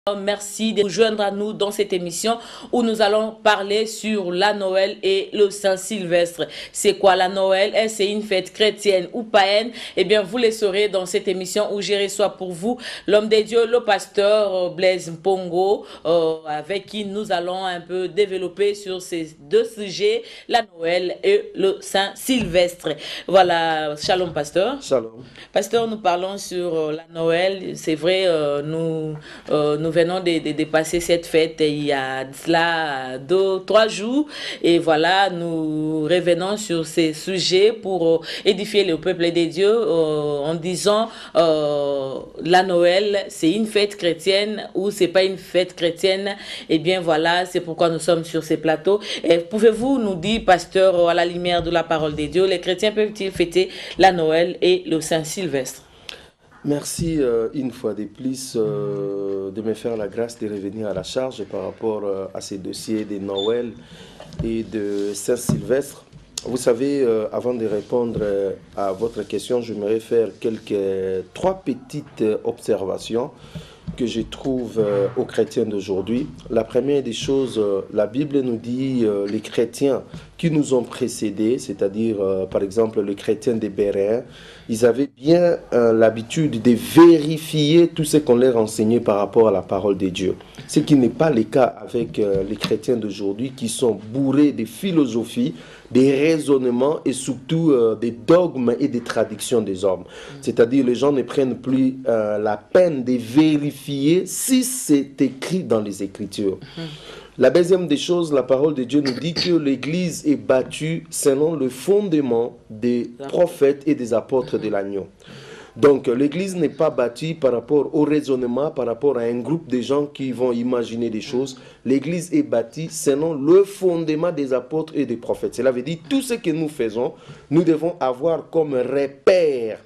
Merci de nous joindre à nous dans cette émission où nous allons parler sur la Noël et le Saint-Sylvestre. C'est quoi la Noël? Est-ce c'est une fête chrétienne ou païenne? Eh bien, vous le saurez dans cette émission où j'ai reçois pour vous l'homme des dieux, le pasteur Blaise Mpongo, avec qui nous allons un peu développer sur ces deux sujets, la Noël et le Saint-Sylvestre. Voilà, shalom pasteur. Shalom. Pasteur, nous parlons sur la Noël. C'est vrai, nous venons de passer cette fête il y a cela 2, 3 jours. Et voilà, nous revenons sur ces sujets pour édifier le peuple des dieux en disant la Noël, c'est une fête chrétienne ou c'est pas une fête chrétienne. Eh bien voilà, c'est pourquoi nous sommes sur ces plateaux. Et pouvez-vous nous dire, pasteur, à la lumière de la parole des dieux, les chrétiens peuvent-ils fêter la Noël et le Saint-Sylvestre? Merci une fois de plus de me faire la grâce de revenir à la charge par rapport à ces dossiers de Noël et de Saint-Sylvestre. Vous savez, avant de répondre à votre question, j'aimerais faire trois petites observations que je trouve aux chrétiens d'aujourd'hui. La première des choses, la Bible nous dit les chrétiens qui nous ont précédés, c'est-à-dire par exemple les chrétiens des Béréens, ils avaient bien l'habitude de vérifier tout ce qu'on leur enseignait par rapport à la parole de Dieu. Ce qui n'est pas le cas avec les chrétiens d'aujourd'hui qui sont bourrés de philosophie, des raisonnements et surtout des dogmes et des traditions des hommes. C'est-à-dire les gens ne prennent plus la peine de vérifier si c'est écrit dans les Écritures. La deuxième des choses, la parole de Dieu nous dit que l'Église est bâtie selon le fondement des prophètes et des apôtres de l'agneau. Donc l'Église n'est pas bâtie par rapport au raisonnement, par rapport à un groupe de gens qui vont imaginer des choses. L'Église est bâtie selon le fondement des apôtres et des prophètes. Cela veut dire tout ce que nous faisons, nous devons avoir comme repère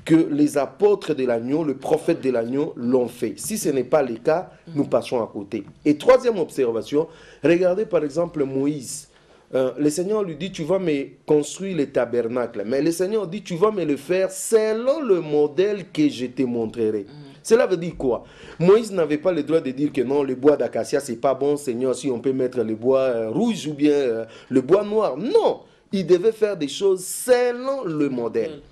que les apôtres de l'agneau, le prophète de l'agneau l'ont fait. Si ce n'est pas le cas, nous passons à côté. Et troisième observation, regardez par exemple Moïse. Le Seigneur lui dit, tu vas me construire le tabernacle. Mais le Seigneur dit, tu vas me le faire selon le modèle que je te montrerai. Cela veut dire quoi? Moïse n'avait pas le droit de dire que non, le bois d'acacia, c'est pas bon, Seigneur, si on peut mettre le bois rouge ou bien le bois noir. Non, il devait faire des choses selon le modèle.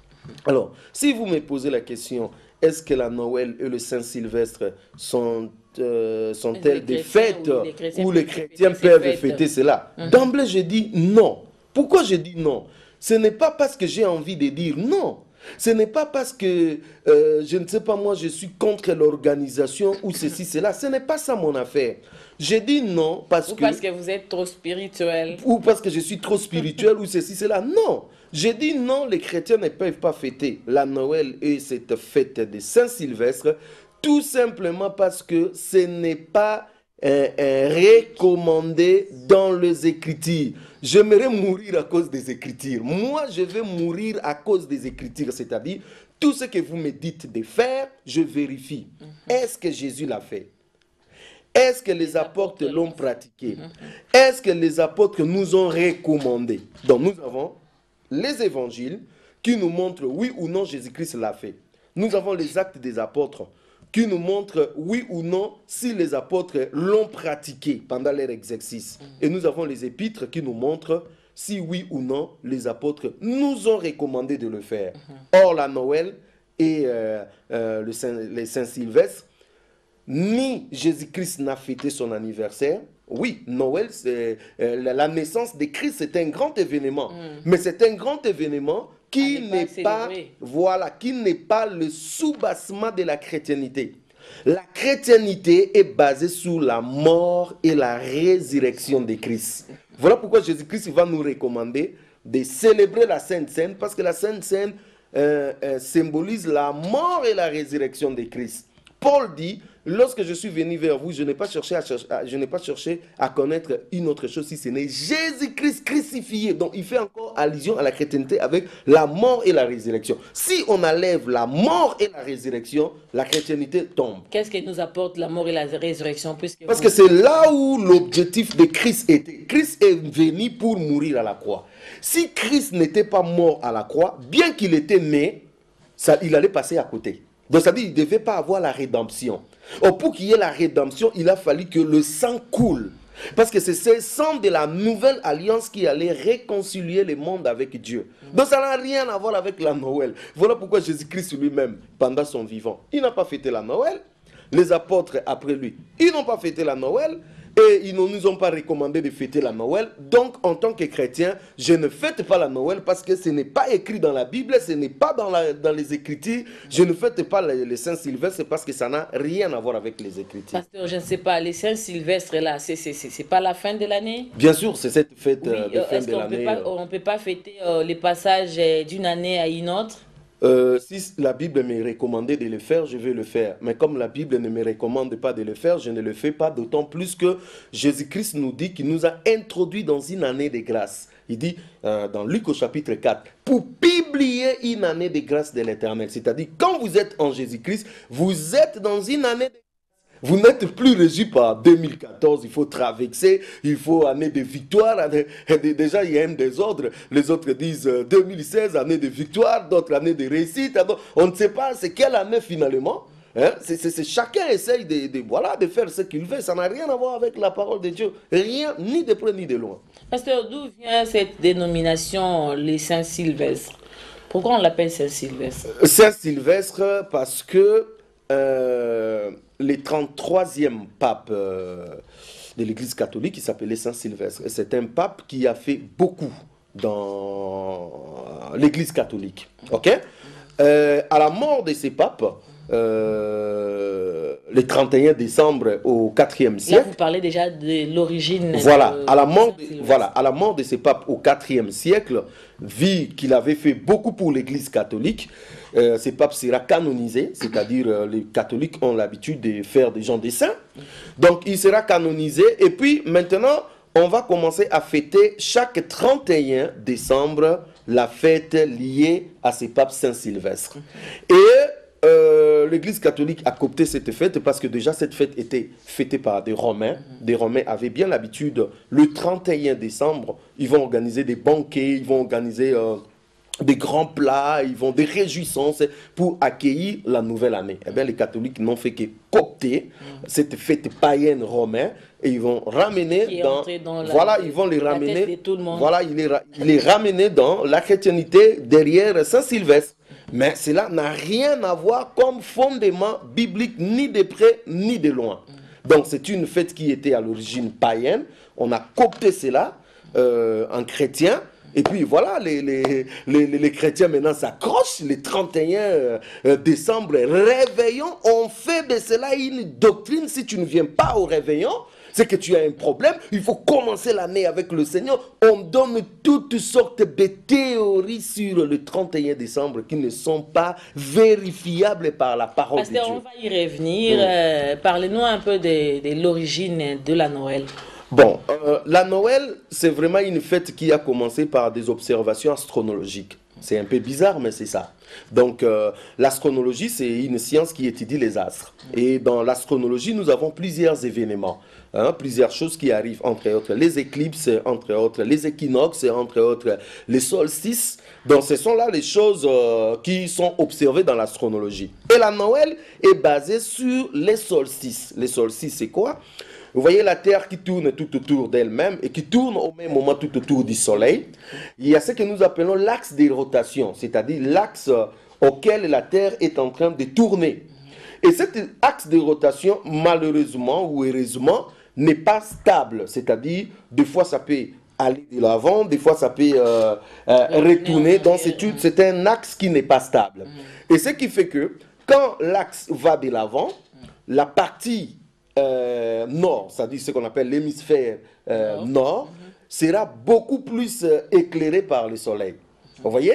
Alors, si vous me posez la question, est-ce que la Noël et le Saint-Sylvestre sont-elles des fêtes où les chrétiens peuvent fêter cela? D'emblée, je dis non. Pourquoi je dis non? Ce n'est pas parce que j'ai envie de dire non. Ce n'est pas parce que, je ne sais pas moi, je suis contre l'organisation ou ceci, cela. Ce n'est pas ça mon affaire. Je dis non parce que... Ou parce que vous êtes trop spirituel. Ou parce que je suis trop spirituel ou ceci, cela. Non. Je dis non, les chrétiens ne peuvent pas fêter la Noël et cette fête de Saint-Sylvestre, tout simplement parce que ce n'est pas recommandé dans les Écritures. J'aimerais mourir à cause des Écritures. Moi, je vais mourir à cause des Écritures, c'est-à-dire tout ce que vous me dites de faire, je vérifie. Est-ce que Jésus l'a fait? Est-ce que les apôtres l'ont pratiqué? Est-ce que les apôtres nous ont recommandé? Donc nous avons les évangiles qui nous montrent oui ou non Jésus-Christ l'a fait. Nous avons les actes des apôtres qui nous montrent oui ou non si les apôtres l'ont pratiqué pendant leur exercice. Et nous avons les épîtres qui nous montrent si oui ou non les apôtres nous ont recommandé de le faire. Or la Noël et les Saint-Sylvestre, ni Jésus-Christ n'a fêté son anniversaire. Oui, Noël, c'est la naissance de Christ, c'est un grand événement. Mais c'est un grand événement qui n'est pas, voilà, qui n'est pas le soubassement de la chrétienté. La chrétienté est basée sur la mort et la résurrection de Christ. Voilà pourquoi Jésus-Christ va nous recommander de célébrer la Sainte Seine, parce que la Sainte Seine symbolise la mort et la résurrection de Christ. Paul dit, lorsque je suis venu vers vous, je n'ai pas cherché à connaître une autre chose si ce n'est Jésus-Christ crucifié. Donc il fait encore allusion à la chrétienté avec la mort et la résurrection. Si on enlève la mort et la résurrection, la chrétienté tombe. Qu'est-ce qui nous apporte la mort et la résurrection? Parce que c'est là où l'objectif de Christ était. Christ est venu pour mourir à la croix. Si Christ n'était pas mort à la croix, bien qu'il était né, il allait passer à côté. Donc ça dit qu'il ne devait pas avoir la rédemption. Or, pour qu'il y ait la rédemption, il a fallu que le sang coule. Parce que c'est ce sang de la nouvelle alliance qui allait réconcilier le monde avec Dieu. Donc ça n'a rien à voir avec la Noël. Voilà pourquoi Jésus-Christ lui-même, pendant son vivant, il n'a pas fêté la Noël. Les apôtres après lui, ils n'ont pas fêté la Noël. Et ils ne nous ont pas recommandé de fêter la Noël. Donc, en tant que chrétien, je ne fête pas la Noël parce que ce n'est pas écrit dans la Bible, ce n'est pas dans les Écritures. Je ne fête pas les Saint-Sylvestre parce que ça n'a rien à voir avec les Écritures. Pasteur, je ne sais pas, les Saint-Sylvestre, là, c'est pas la fin de l'année? Bien sûr, c'est cette fête Oui, de fin est-ce de qu'on l'année. on peut pas fêter les passages d'une année à une autre? Si la Bible me recommandait de le faire, je vais le faire. Mais comme la Bible ne me recommande pas de le faire, je ne le fais pas, d'autant plus que Jésus-Christ nous dit qu'il nous a introduits dans une année de grâce. Il dit dans Luc au chapitre 4, pour publier une année de grâce de l'Éternel. C'est-à-dire, quand vous êtes en Jésus-Christ, vous êtes dans une année de grâce. Vous n'êtes plus régi par 2014, il faut traverser, il faut année de victoire. Déjà, il y a un désordre. Les autres disent 2016, année de victoire, d'autres année de réussite. On ne sait pas c'est quelle année finalement. Hein? Chacun essaye voilà, de faire ce qu'il veut. Ça n'a rien à voir avec la parole de Dieu. Rien, ni de près ni de loin. Pasteur, d'où vient cette dénomination, les Saint-Sylvestre? Pourquoi on l'appelle Saint-Sylvestre? Saint-Sylvestre parce que le 33e pape de l'Église catholique, qui s'appelait Saint-Sylvestre. C'est un pape qui a fait beaucoup dans l'Église catholique. Ok? À la mort de ces papes, le 31 décembre au 4e siècle. Là, vous parlez déjà de l'origine. Voilà, à la mort de ces papes au 4e siècle, vu qu'il avait fait beaucoup pour l'Église catholique, ces papes sera canonisé, c'est-à-dire les catholiques ont l'habitude de faire des gens des saints. Donc il sera canonisé et puis maintenant on va commencer à fêter chaque 31 décembre la fête liée à ces papes Saint-Sylvestre. Et l'Église catholique a coopté cette fête parce que déjà cette fête était fêtée par des Romains. Des Romains avaient bien l'habitude, le 31 décembre, ils vont organiser des banquets, ils vont organiser des grands plats, ils vont des réjouissances pour accueillir la nouvelle année. Eh bien, les catholiques n'ont fait que coopter cette fête païenne romaine et ils vont ramener voilà, ils vont les ramener, voilà, ils les ramener dans la chrétienté derrière Saint-Sylvestre. Mais cela n'a rien à voir comme fondement biblique, ni de près, ni de loin. Donc, c'est une fête qui était à l'origine païenne. On a coopté cela en chrétien. Et puis voilà, les chrétiens maintenant s'accrochent. Le 31 décembre, réveillon, on fait de cela une doctrine. Si tu ne viens pas au réveillon, c'est que tu as un problème. Il faut commencer l'année avec le Seigneur. On donne toutes sortes de théories sur le 31 décembre qui ne sont pas vérifiables par la parole de Dieu. On va y revenir. Parlez-nous un peu de l'origine de la Noël. Bon, la Noël, c'est vraiment une fête qui a commencé par des observations astronomiques. C'est un peu bizarre, mais c'est ça. Donc, l'astronomie, c'est une science qui étudie les astres. Et dans l'astronomie, nous avons plusieurs événements, plusieurs choses qui arrivent, entre autres les éclipses, entre autres les équinoxes, entre autres les solstices. Donc, ce sont là les choses qui sont observées dans l'astronomie. Et la Noël est basée sur les solstices. Les solstices, c'est quoi ? Vous voyez la Terre qui tourne tout autour d'elle-même et qui tourne au même moment tout autour du Soleil. Il y a ce que nous appelons l'axe de rotation, c'est-à-dire l'axe auquel la Terre est en train de tourner. Et cet axe de rotation, malheureusement ou heureusement, n'est pas stable. C'est-à-dire, des fois ça peut aller de l'avant, des fois ça peut retourner. Donc c'est un axe qui n'est pas stable. Et ce qui fait que quand l'axe va de l'avant, la partie nord, c'est-à-dire ce qu'on appelle l'hémisphère nord, sera beaucoup plus éclairé par le soleil. Vous voyez?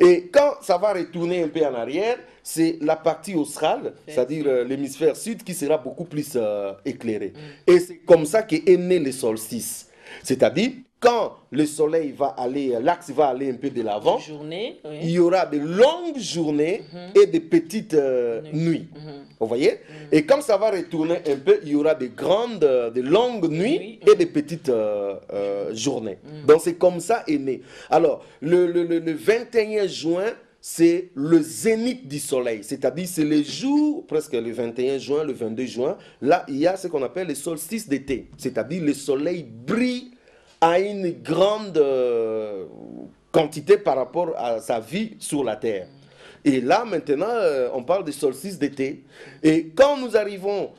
Et quand ça va retourner un peu en arrière, c'est la partie australe, c'est-à-dire l'hémisphère sud, qui sera beaucoup plus éclairé. Et c'est comme ça qu'est né le solstice. C'est-à-dire, quand le soleil va aller, l'axe va aller un peu de l'avant, il y aura de longues journées et de petites nuits. Vous voyez? Et quand ça va retourner un peu, il y aura de longues nuits et de petites journées. Donc c'est comme ça est né. Alors, le 21 juin, c'est le zénith du soleil, c'est-à-dire c'est les jours, presque le 21 juin, le 22 juin, là il y a ce qu'on appelle le solstice d'été, c'est-à-dire le soleil brille à une grande quantité par rapport à sa vie sur la terre. Et là maintenant, on parle de solstice d'été. Et quand nous arrivons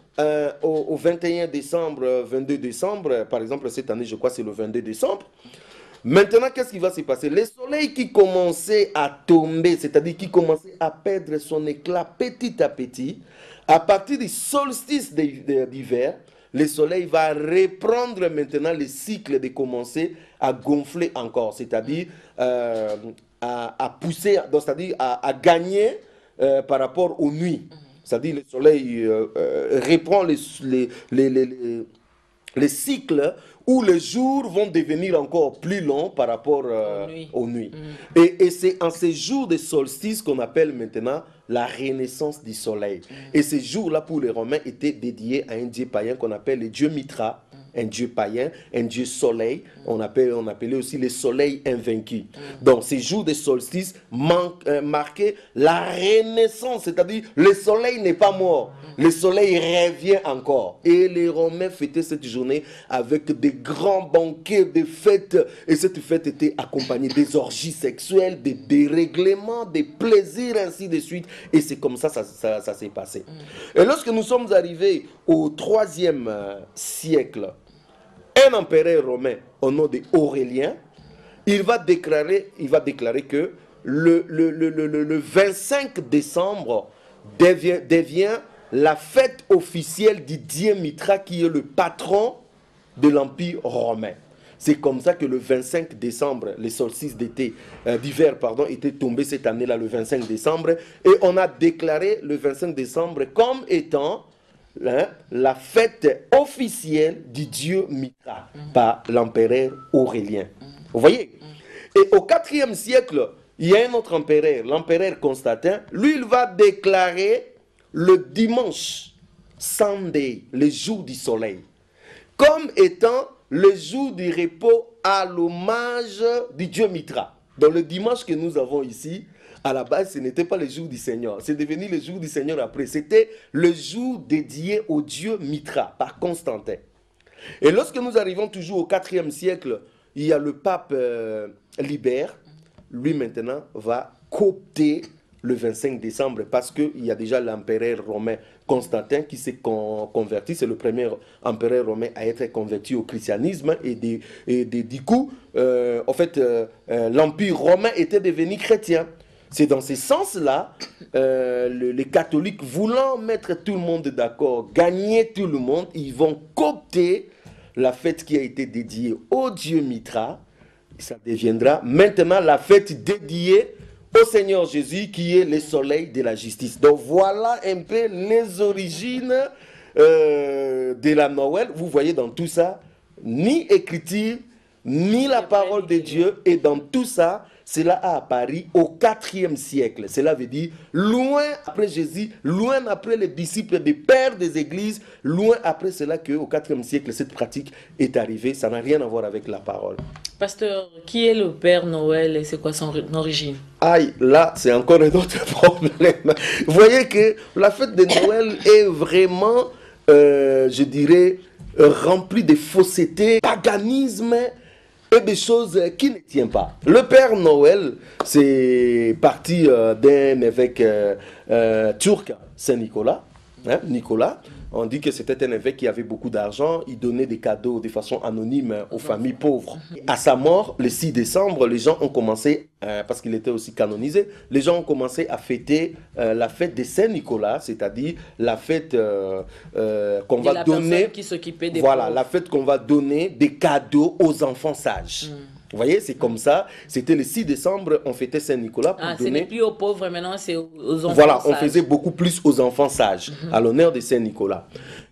au 21 décembre, 22 décembre, par exemple cette année je crois c'est le 22 décembre, maintenant, qu'est-ce qui va se passer? Le soleil qui commençait à tomber, c'est-à-dire qui commençait à perdre son éclat petit à petit, à partir du solstice d'hiver, le soleil va reprendre maintenant le cycle de commencer à gonfler encore, c'est-à-dire à pousser, c'est-à-dire à gagner par rapport aux nuits. C'est-à-dire le soleil reprend les cycles où les jours vont devenir encore plus longs par rapport aux nuits. Et c'est en ces jours de solstice qu'on appelle maintenant la renaissance du soleil. Et ces jours-là, pour les Romains, étaient dédiés à un dieu païen qu'on appelle le dieu Mitra, un dieu païen, un dieu soleil. On appelait aussi le soleil invaincu. Donc, ces jours de solstice marquaient la renaissance, c'est-à-dire le soleil n'est pas mort, le soleil revient encore. Et les Romains fêtaient cette journée avec des grands banquets, des fêtes. Et cette fête était accompagnée des orgies sexuelles, des dérèglements, des plaisirs, ainsi de suite. Et c'est comme ça s'est passé. Et lorsque nous sommes arrivés au 3e siècle, un empereur romain au nom d'Aurélien, il va déclarer que le 25 décembre devient la fête officielle du dieu Mitra qui est le patron de l'Empire romain. C'est comme ça que le 25 décembre, le solstice d'hiver, était tombé cette année-là, le 25 décembre. Et on a déclaré le 25 décembre comme étant la fête officielle du dieu Mitra par l'empereur Aurélien. Vous voyez? Et au 4e siècle, il y a un autre empereur, l'empereur Constantin. Lui, il va déclarer le dimanche, Sunday, le jour du soleil, comme étant le jour du repos à l'hommage du dieu Mitra. Donc le dimanche que nous avons ici, à la base, ce n'était pas le jour du Seigneur. C'est devenu le jour du Seigneur après. C'était le jour dédié au dieu Mitra par Constantin. Et lorsque nous arrivons toujours au 4e siècle, il y a le pape Libère. Lui maintenant va coopter le 25 décembre parce qu'il y a déjà l'empereur romain Constantin qui s'est converti. C'est le premier empereur romain à être converti au christianisme. Et du coup, en fait, l'empire romain était devenu chrétien. C'est dans ce sens-là, les catholiques voulant mettre tout le monde d'accord, gagner tout le monde, ils vont coopter la fête qui a été dédiée au dieu Mitra. Ça deviendra maintenant la fête dédiée au Seigneur Jésus qui est le soleil de la justice. Donc voilà un peu les origines de la Noël. Vous voyez dans tout ça, ni écriture, ni la parole de Dieu. Et dans tout ça, cela a apparu au 4e siècle. Cela veut dire loin après Jésus, loin après les disciples des pères des églises, loin après cela qu'au 4e siècle, cette pratique est arrivée. Ça n'a rien à voir avec la parole. Pasteur, qui est le Père Noël et c'est quoi son origine? Aïe, là, c'est encore un autre problème. Vous voyez que la fête de Noël est vraiment, je dirais, remplie de fausseté, paganisme et des choses qui ne tiennent pas. Le Père Noël, c'est parti d'un évêque turc, Saint Nicolas. Nicolas, on dit que c'était un évêque qui avait beaucoup d'argent, il donnait des cadeaux de façon anonyme aux familles pauvres. À sa mort, le 6 décembre, les gens ont commencé, parce qu'il était aussi canonisé, les gens ont commencé à fêter la fête de Saint-Nicolas, c'est-à-dire la fête qu'on va donner, qui s'occupait des voilà, pauvres. la fête qu'on va donner des cadeaux aux enfants sages. Vous voyez, c'est comme ça. C'était le 6 décembre, on fêtait Saint-Nicolas pour Ce donner... n'est plus aux pauvres, maintenant c'est aux enfants Voilà, on sages. faisait beaucoup plus aux enfants sages, à l'honneur de Saint-Nicolas.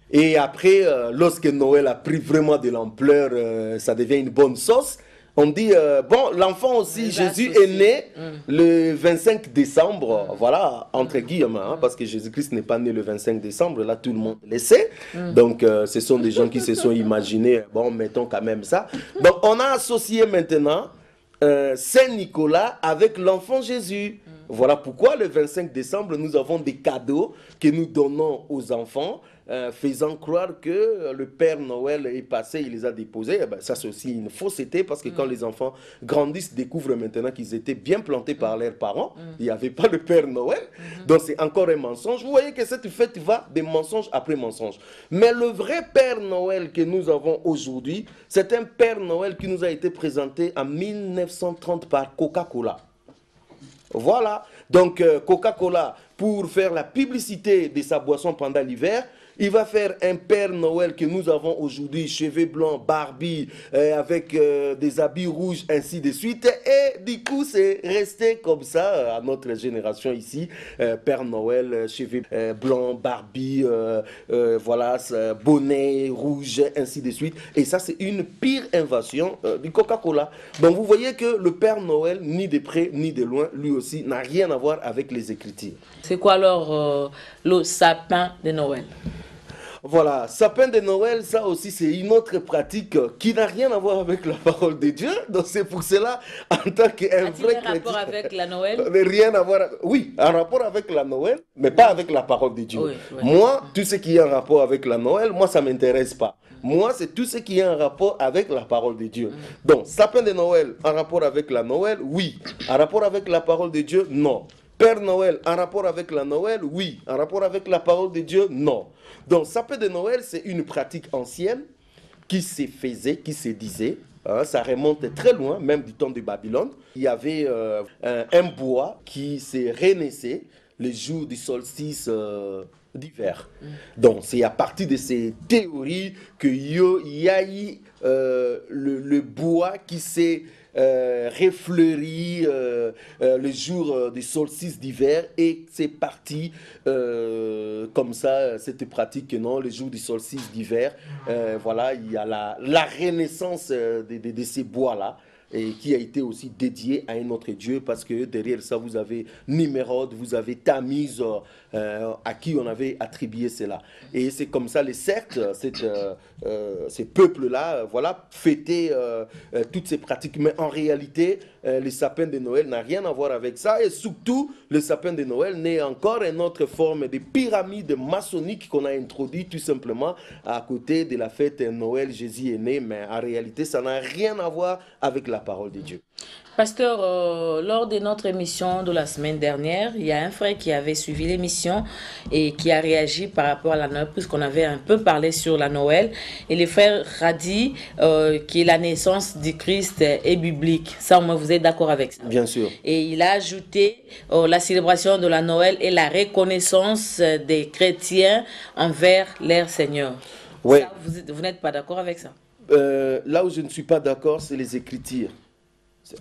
Et après, lorsque Noël a pris vraiment de l'ampleur, ça devient une bonne sauce. On dit, bon, l'enfant aussi, Jésus est né le 25 décembre, voilà, entre guillemets, parce que Jésus-Christ n'est pas né le 25 décembre, là tout le monde le sait. Donc, ce sont des gens qui se sont imaginés, bon, mettons quand même ça. Donc, on a associé maintenant Saint-Nicolas avec l'enfant Jésus. Voilà pourquoi le 25 décembre, nous avons des cadeaux que nous donnons aux enfants, faisant croire que le Père Noël est passé, il les a déposés. Eh ben, ça, c'est aussi une fausseté parce que quand les enfants grandissent, découvrent maintenant qu'ils étaient bien plantés par leurs parents, il n'y avait pas le Père Noël. Donc, c'est encore un mensonge. Vous voyez que cette fête va de mensonge après mensonge. Mais le vrai Père Noël que nous avons aujourd'hui, c'est un Père Noël qui nous a été présenté en 1930 par Coca-Cola. Voilà, donc Coca-Cola, pour faire la publicité de sa boisson pendant l'hiver, il va faire un Père Noël que nous avons aujourd'hui, cheveux blancs, Barbie, avec des habits rouges, ainsi de suite. Et du coup, c'est resté comme ça à notre génération ici. Père Noël, cheveux blancs, Barbie, voilà, bonnet rouge, ainsi de suite. Et ça, c'est une pire invasion du Coca-Cola. Donc, vous voyez que le Père Noël, ni de près, ni de loin, lui aussi, n'a rien à voir avec les Écritures. C'est quoi alors le sapin de Noël? Voilà, sapin de Noël, ça aussi c'est une autre pratique qui n'a rien à voir avec la parole de Dieu. Donc c'est pour cela, en tant qu'un vrai chrétien... rapport avec la Noël? Rien à voir... Oui, un rapport avec la Noël, mais pas avec la parole de Dieu. Oui, oui. Moi, tout ce qui est en rapport avec la Noël, moi ça ne m'intéresse pas. Moi, c'est tout ce qui est en rapport avec la parole de Dieu. Donc, sapin de Noël, en rapport avec la Noël, oui. En rapport avec la parole de Dieu, non. Père Noël, en rapport avec la Noël, oui. En rapport avec la parole de Dieu, non. Donc, sapin de Noël, c'est une pratique ancienne qui se faisait, qui se disait. Hein, ça remonte très loin, même du temps de Babylone. Il y avait un bois qui se renaissait les jours du solstice d'hiver. Donc, c'est à partir de ces théories qu'il y a eu le bois qui s'est réfleuri le jour du solstice d'hiver et c'est parti comme ça, cette pratique, non, le jour du solstice d'hiver, voilà, il y a la renaissance de ces bois-là. Et qui a été aussi dédié à un autre Dieu, parce que derrière ça, vous avez Nimérode, vous avez Tamise, à qui on avait attribué cela. Et c'est comme ça, les sectes, ces peuples-là, voilà, fêtaient toutes ces pratiques. Mais en réalité, le sapin de Noël n'a rien à voir avec ça. Et surtout, le sapin de Noël n'est encore une autre forme de pyramide maçonnique qu'on a introduit tout simplement à côté de la fête Noël, Jésus est né. Mais en réalité, ça n'a rien à voir avec la parole de Dieu. Pasteur, lors de notre émission de la semaine dernière, il y a un frère qui avait suivi l'émission et qui a réagi par rapport à la Noël, puisqu'on avait un peu parlé sur la Noël. Et le frère a dit que la naissance du Christ est biblique. Ça, au moins, vous êtes d'accord avec ça? Bien sûr. Et il a ajouté la célébration de la Noël et la reconnaissance des chrétiens envers leur Seigneur. Ouais. Ça, vous n'êtes pas d'accord avec ça? Là où je ne suis pas d'accord, c'est les Écritures.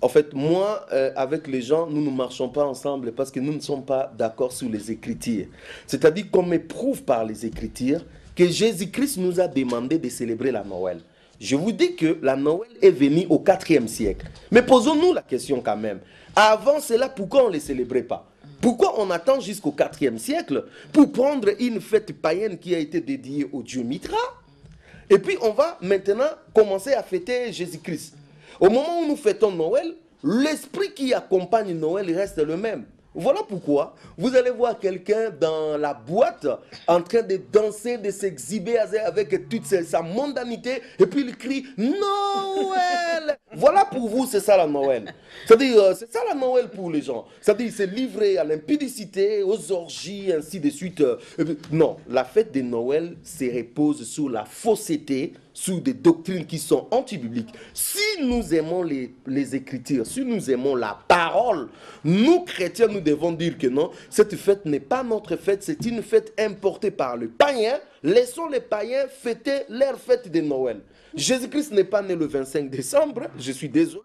En fait, moi, avec les gens, nous ne marchons pas ensemble parce que nous ne sommes pas d'accord sur les Écritures. C'est-à-dire qu'on m'éprouve par les Écritures que Jésus-Christ nous a demandé de célébrer la Noël. Je vous dis que la Noël est venue au IVe siècle. Mais posons-nous la question quand même. Avant cela, pourquoi on ne les célébrait pas? Pourquoi on attend jusqu'au IVe siècle pour prendre une fête païenne qui a été dédiée au dieu Mithra? Et puis on va maintenant commencer à fêter Jésus-Christ. Au moment où nous fêtons Noël, l'esprit qui accompagne Noël reste le même. Voilà pourquoi vous allez voir quelqu'un dans la boîte en train de danser, de s'exhiber avec toute sa mondanité et puis il crie « Noël !» Voilà pour vous, c'est ça la Noël. C'est-à-dire, c'est ça la Noël pour les gens. C'est-à-dire, c'est livré à l'impudicité, aux orgies, ainsi de suite. Non, la fête de Noël se repose sur la fausseté, sur des doctrines qui sont anti-bibliques. Si nous aimons les Écritures, si nous aimons la parole, nous, chrétiens, nous devons dire que non, cette fête n'est pas notre fête, c'est une fête importée par le païen. Laissons les païens fêter leur fête de Noël. Jésus-Christ n'est pas né le 25 décembre, je suis désolé.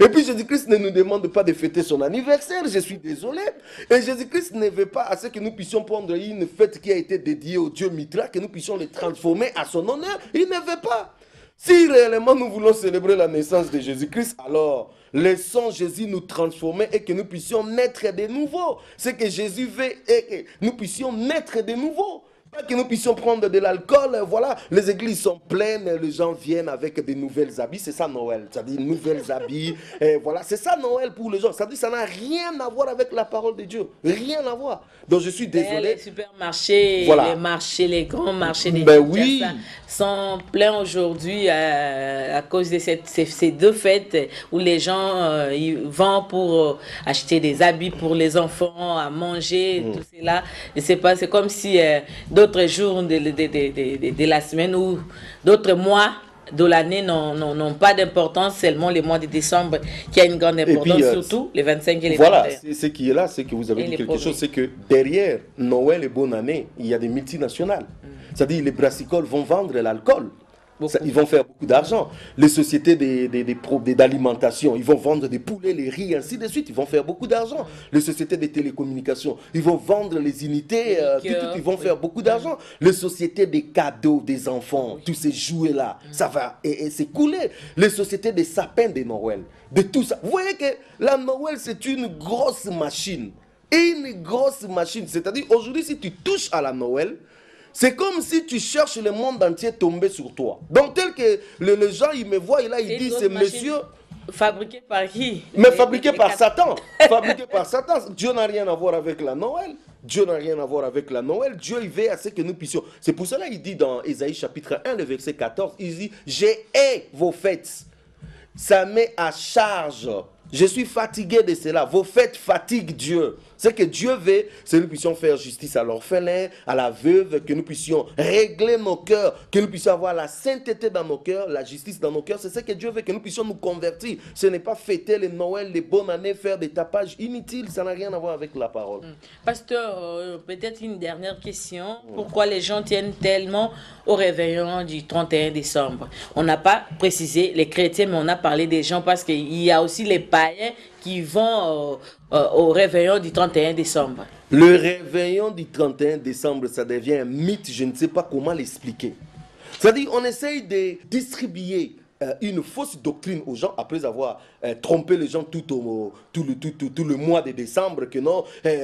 Et puis Jésus-Christ ne nous demande pas de fêter son anniversaire, je suis désolé. Et Jésus-Christ ne veut pas à ce que nous puissions prendre une fête qui a été dédiée au dieu Mithra, que nous puissions le transformer à son honneur. Il ne veut pas. Si réellement nous voulons célébrer la naissance de Jésus-Christ, alors laissons Jésus nous transformer et que nous puissions naître de nouveau. Ce que Jésus veut et que nous puissions naître de nouveau. Pas que nous puissions prendre de l'alcool, voilà, les églises sont pleines, les gens viennent avec des nouvelles habits, c'est ça Noël, c'est-à-dire nouvelles habits, et voilà, c'est ça Noël pour les gens, c'est-à-dire ça n'a rien à voir avec la parole de Dieu, rien à voir. Donc je suis désolé. Les supermarchés, Voilà. les marchés, les grands marchés des Ben oui. Kinshasa sont pleins aujourd'hui à cause de ces deux fêtes où les gens ils vont pour acheter des habits pour les enfants, à manger, tout cela. Je sais pas, c'est comme si d'autres jours de la semaine ou d'autres mois de l'année n'ont pas d'importance, seulement les mois de décembre qui a une grande importance, puis, surtout les 25 et les voilà, 21. ce qui est là, c'est que vous avez Et dit les quelque produits. chose, c'est que derrière Noël et bonne année, il y a des multinationales. C'est-à-dire les brassicoles vont vendre l'alcool. Ils vont faire beaucoup d'argent. Les sociétés d'alimentation, ils vont vendre des poulets, les riz, ainsi de suite. Ils vont faire beaucoup d'argent. Les sociétés de télécommunications, ils vont vendre les unités, ils vont faire beaucoup d'argent. Les sociétés des cadeaux des enfants, tous ces jouets-là, ça va et c'est coulé. Les sociétés des sapins de Noël, de tout ça. Vous voyez que la Noël, c'est une grosse machine. Une grosse machine. C'est-à-dire, aujourd'hui, si tu touches à la Noël, c'est comme si tu cherches le monde entier tombé sur toi. Donc, tel que les gens, ils me voient et là, ils disent, c'est monsieur... Fabriqué par qui? Mais fabriqué par Satan. Fabriqué par Satan. Dieu n'a rien à voir avec la Noël. Dieu n'a rien à voir avec la Noël. Dieu, il veut à ce que nous puissions... C'est pour cela qu'il dit dans Ésaïe chapitre 1, le verset 14, il dit, j'ai hais vos fêtes. Ça met à charge. Je suis fatigué de cela. Vos fêtes fatiguent Dieu. Ce que Dieu veut, c'est que nous puissions faire justice à l'orphelin, à la veuve, que nous puissions régler nos cœurs, que nous puissions avoir la sainteté dans nos cœurs, la justice dans nos cœurs. C'est ce que Dieu veut, que nous puissions nous convertir. Ce n'est pas fêter les Noël, les bonnes années, faire des tapages inutiles. Ça n'a rien à voir avec la parole. Pasteur, peut-être une dernière question. Pourquoi les gens tiennent tellement au réveillon du 31 décembre? On n'a pas précisé les chrétiens, mais on a parlé des gens parce qu'il y a aussi les païens qui vont au réveillon du 31 décembre. Le réveillon du 31 décembre, ça devient un mythe, je ne sais pas comment l'expliquer. C'est-à-dire, on essaye de distribuer une fausse doctrine aux gens après avoir trompé les gens tout le mois de décembre, que non,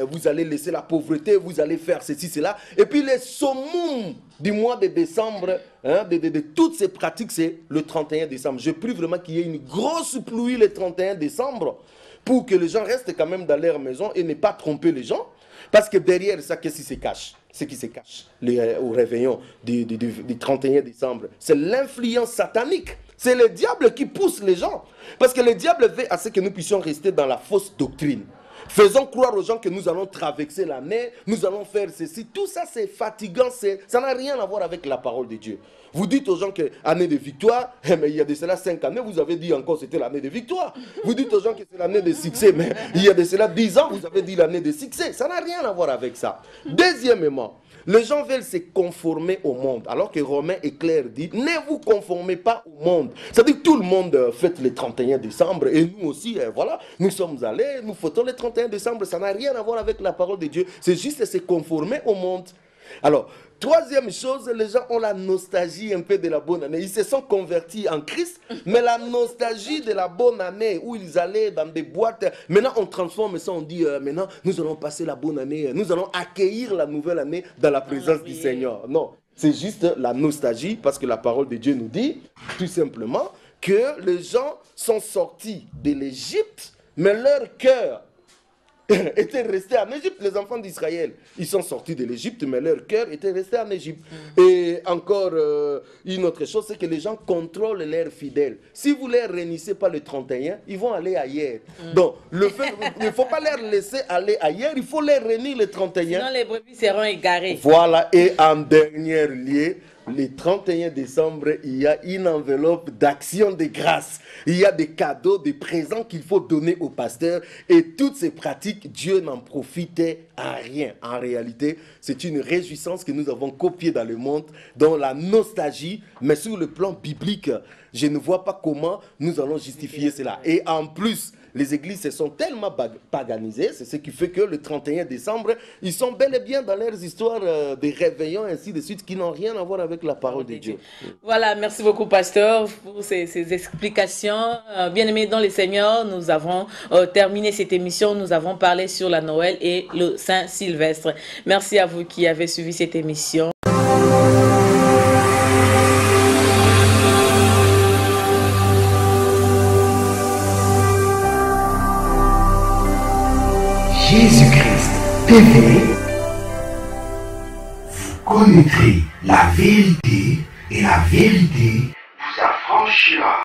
vous allez laisser la pauvreté, vous allez faire ceci, cela. Et puis les summum du mois de décembre, de toutes ces pratiques, c'est le 31 décembre. Je prie vraiment qu'il y ait une grosse pluie le 31 décembre pour que les gens restent quand même dans leur maison et ne pas tromper les gens. Parce que derrière ça, qu'est-ce qui se cache? Ce qui se cache au réveillon du 31 décembre, c'est l'influence satanique. C'est le diable qui pousse les gens. Parce que le diable veut à ce que nous puissions rester dans la fausse doctrine. Faisons croire aux gens que nous allons traverser l'année, nous allons faire ceci. Tout ça, c'est fatigant, ça n'a rien à voir avec la parole de Dieu. Vous dites aux gens que année de victoire, mais il y a de cela 5 années, vous avez dit encore que c'était l'année de victoire. Vous dites aux gens que c'est l'année de succès, mais il y a de cela 10 ans, vous avez dit l'année de succès. Ça n'a rien à voir avec ça. Deuxièmement, les gens veulent se conformer au monde, alors que Romains est clair dit, ne vous conformez pas au monde. C'est-à-dire que tout le monde fête le 31 décembre, et nous aussi, voilà, nous sommes allés, nous fêtons le 31 décembre, ça n'a rien à voir avec la parole de Dieu, c'est juste se conformer au monde. Alors, troisième chose, les gens ont la nostalgie un peu de la bonne année. Ils se sont convertis en Christ, mais la nostalgie de la bonne année, où ils allaient dans des boîtes, maintenant on transforme ça, on dit, maintenant nous allons passer la bonne année, nous allons accueillir la nouvelle année dans la présence du Seigneur. Non, c'est juste la nostalgie, parce que la parole de Dieu nous dit, tout simplement, que les gens sont sortis de l'Égypte, mais leur cœur étaient restés en Égypte, les enfants d'Israël. Ils sont sortis de l'Égypte, mais leur cœur était resté en Égypte. Et encore une autre chose, c'est que les gens contrôlent leurs fidèles. Si vous ne les réunissez pas le 31, ils vont aller ailleurs. Donc, il ne faut pas les laisser aller ailleurs, il faut les réunir le 31. Sinon, les brebis seront égarées. Voilà, et en dernier lieu, le 31 décembre, il y a une enveloppe d'action de grâce. Il y a des cadeaux, des présents qu'il faut donner au pasteur. Et toutes ces pratiques, Dieu n'en profitait à rien. En réalité, c'est une réjouissance que nous avons copiée dans le monde, dans la nostalgie. Mais sur le plan biblique, je ne vois pas comment nous allons justifier cela. Et en plus, les églises se sont tellement paganisées, c'est ce qui fait que le 31 décembre, ils sont bel et bien dans leurs histoires des réveillons, ainsi de suite, qui n'ont rien à voir avec la parole de Dieu. Voilà, merci beaucoup, pasteur, pour ces explications. Bien-aimés dans le Seigneur, nous avons terminé cette émission. Nous avons parlé sur la Noël et le Saint-Sylvestre. Merci à vous qui avez suivi cette émission. TV, vous connaîtrez la vérité et la vérité vous affranchira.